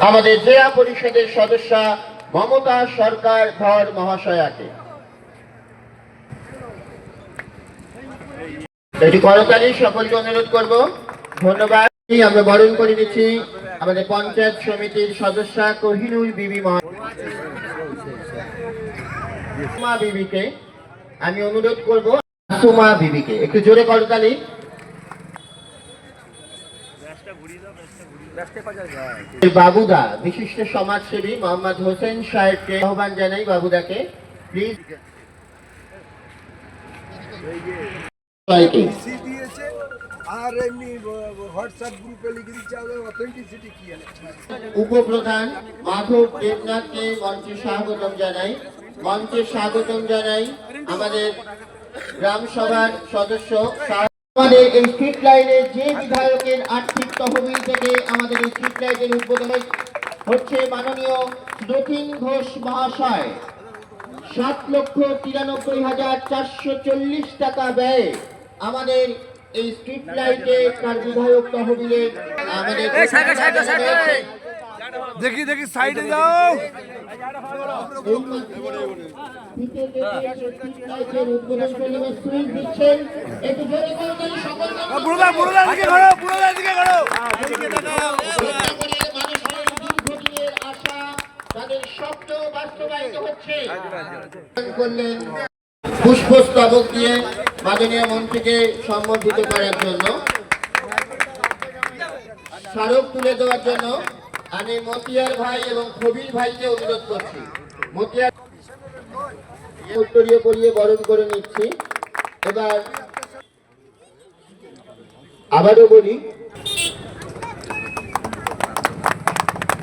আমাদের জেলা পরিষদের সদস্যা মমতা সরকার ধর মহাশয়াকে এটি করতালি সকলকে অনুরোধ করব। ধন্যবাদ। আমরা বরণ করে দিচ্ছি আমাদের পঞ্চায়েত সমিতির সদস্যা কোহিনুর বিবি সুমা বিবিকে। আমি অনুরোধ করব সুমা বিবিকে একটু জোরে করতালি। বাবুদা বিশিষ্ট সমাজসেবী মোহাম্মদ হোসেন সাহেবকে আহ্বান জানাই। বাবুদাকে প্লিজ। উপপ্রধান মাধব দেবনাথকে মঞ্চে স্বাগতম জানাই। আমাদের গ্রাম সভার সদস্য। আমাদের এই স্ট্রিট লাইনের যে বিধায়কের আর্থিক তহবিল থেকে আমাদের এই স্ট্রিট লাইটের উদ্বোধন হচ্ছে মাননীয় রথীন ঘোষ মহাশয় 7,93,440 টাকা ব্যয়ে আমাদের এই স্ট্রিট লাইটে তার বিধায়ক তহবিলের আমাদের দেখি সাইডে যাও। পুষ্পস্তবক দিয়ে মাননীয় মন্ত্রীকে সম্বোধিত করার জন্য, স্মারক তুলে দেওয়ার জন্য আমি মতিয়ার ভাই এবং খবির ভাইকে অনুরোধ করছি। মতিয়ার উত্তরীয় করিয়ে বরণ করে নিচ্ছি। এবার আবারও বলি,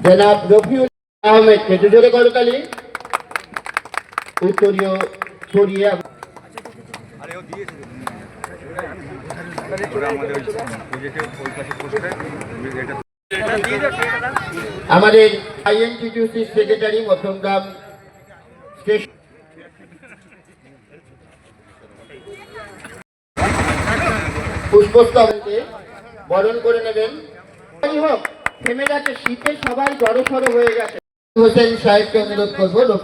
জনাব রফিউল আহমেদকে জোরে করতালি উত্তরীয় করিয়ে আমাদের আইএনটিটিউসি সেক্রেটারি মধ্যমগ্রাম স্টেশন পুষ্পস্তবকে বরণ করে নেবেন। হোক থেমে গেছে শীতে, সবাই জড়সড় হয়ে গেছে। হোসেন সাহেবকে অনুরোধ করবো।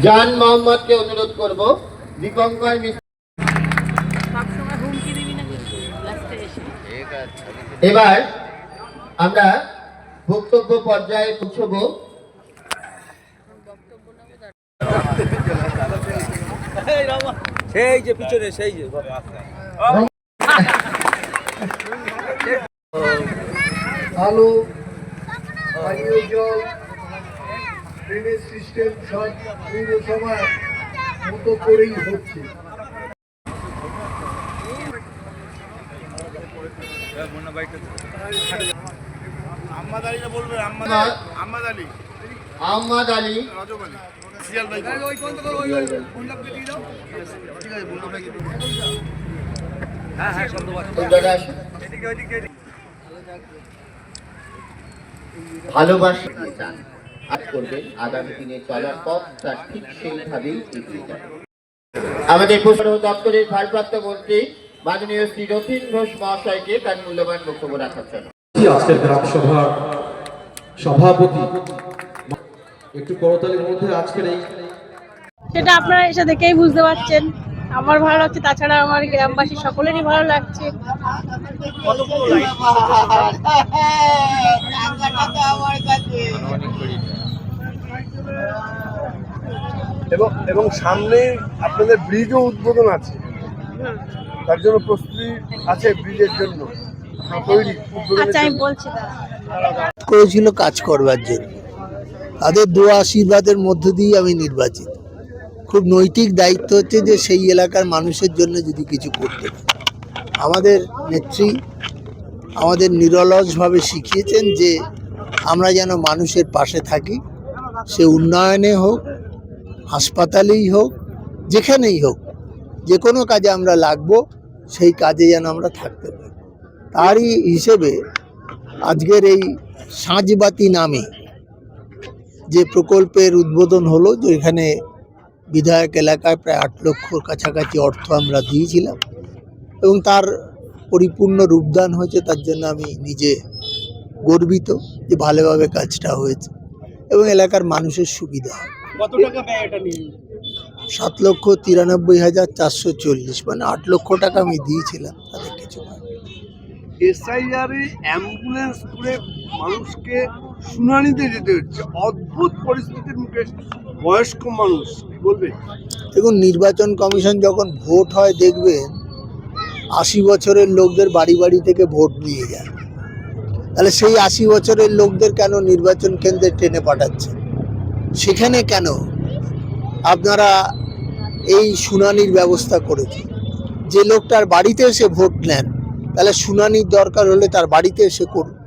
জান মোহাম্মদকে অনুরোধ করব। দীপঙ্কর এবার আমরা বক্তব্য পর্যায়ে পৌঁছব। সেই যে পিছনে সেই যে আলো, পানীয় জল, ড্রেনেজ সিস্টেম সব পৌরসভার মতো করেই হচ্ছে। আহমদ আলী ভালোবাসা করবেন। আগামী দিনে চলার পথ তার ঠিক সেইভাবেই এগিয়ে যাবে। আমাদের প্রসারণ দপ্তরের ভারপ্রাপ্ত মন্ত্রী মাননীয় শ্রী রথীন ঘোষ মহাশয়কে তার মূল্যবান বক্তব্য রাখার জন্য। আজকের গ্রাম সভার সভাপতি একটু করতালির মধ্যে আজকের এই সেটা আপনারা এসে দেখেই বুঝতে পারছেন। আমার ভালো লাগছে, তাছাড়া আমার গ্রামবাসী সকলেরই ভালো লাগছে। এবং সামনে আপনাদের ব্রিজও উদ্বোধন আছে, তার জন্য প্রস্তুতি আছে ব্রিজের জন্য তৈরি। আচ্ছা, আমি বলছি করেছিল কাজ করবার জন্য, তাদের দোয়া আশীর্বাদের মধ্য দিয়ে আমি নির্বাচিত। খুব নৈতিক দায়িত্ব হচ্ছে যে সেই এলাকার মানুষের জন্য যদি কিছু করতে পারি। আমাদের নেত্রী আমাদের নিরলসভাবে শিখিয়েছেন যে আমরা যেন মানুষের পাশে থাকি, সে উন্নয়নে হোক, হাসপাতালেই হোক, যেখানেই হোক, যে কোনো কাজে আমরা লাগবো, সেই কাজে যেন আমরা থাকতে পারি। তারই হিসেবে আজকের এই সাঁঝবাতি নামে যে প্রকল্পের উদ্বোধন হলো, যেখানে বিধায়ক এলাকায় প্রায় 8 লক্ষর কাছাকাছি অর্থ আমরা দিয়েছিলাম এবং তার পরিপূর্ণ রূপদান হয়েছে। তার জন্য আমি নিজে গর্বিত যে ভালোভাবে কাজটা হয়েছে এবং এলাকার মানুষের সুবিধা হয়। কত টাকা ব্যয় এটা নিয়ে? 7,93,440, মানে 8 লক্ষ টাকা আমি দিয়েছিলাম, তাদের কিছু না। SIR অ্যাম্বুলেন্স করে মানুষকে শুনানিতে যেতে হচ্ছে, অদ্ভুত পরিস্থিতির মুখে বয়স্ক মানুষ, কি বলবে? দেখুন, নির্বাচন কমিশন যখন ভোট হয় দেখবেন 80 বছরের লোকদের বাড়ি বাড়ি থেকে ভোট নিয়ে যায়। তাহলে সেই 80 বছরের লোকদের কেন নির্বাচন কেন্দ্রে টেনে পাঠাচ্ছে? সেখানে কেন আপনারা এই শুনানির ব্যবস্থা করেছেন? যে লোকটার বাড়িতে এসে ভোট নেন, তাহলে শুনানির দরকার হলে তার বাড়িতে এসে করুন।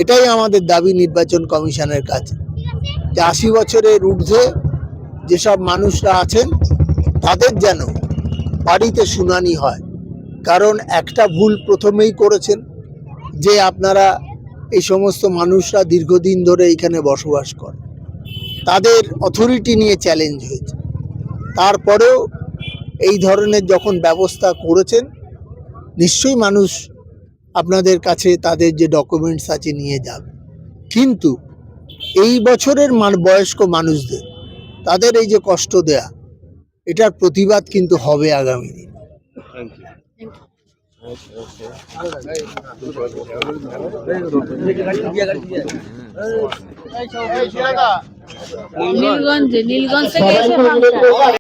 এটাই আমাদের দাবি নির্বাচন কমিশনের কাছে, যে 80 বছরের ঊর্ধ্বে যেসব মানুষরা আছেন তাদের যেন বাড়িতে শুনানি হয়। কারণ একটা ভুল প্রথমেই করেছেন, যে আপনারা এই সমস্ত মানুষরা দীর্ঘদিন ধরে এখানে বসবাস করে, তাদের অথরিটি নিয়ে চ্যালেঞ্জ হয়েছে। তারপরেও এই ধরনের যখন ব্যবস্থা করেছেন, নিশ্চয়ই মানুষ আপনাদের কাছে তাদের যে ডকুমেন্টস আছে নিয়ে যাবে। কিন্তু এই বছরের বয়স্ক মানুষদের, তাদের এই যে কষ্ট দেয়া, এটার প্রতিবাদ কিন্তু হবে আগামী দিন। নীলগঞ্জ থেকে এসে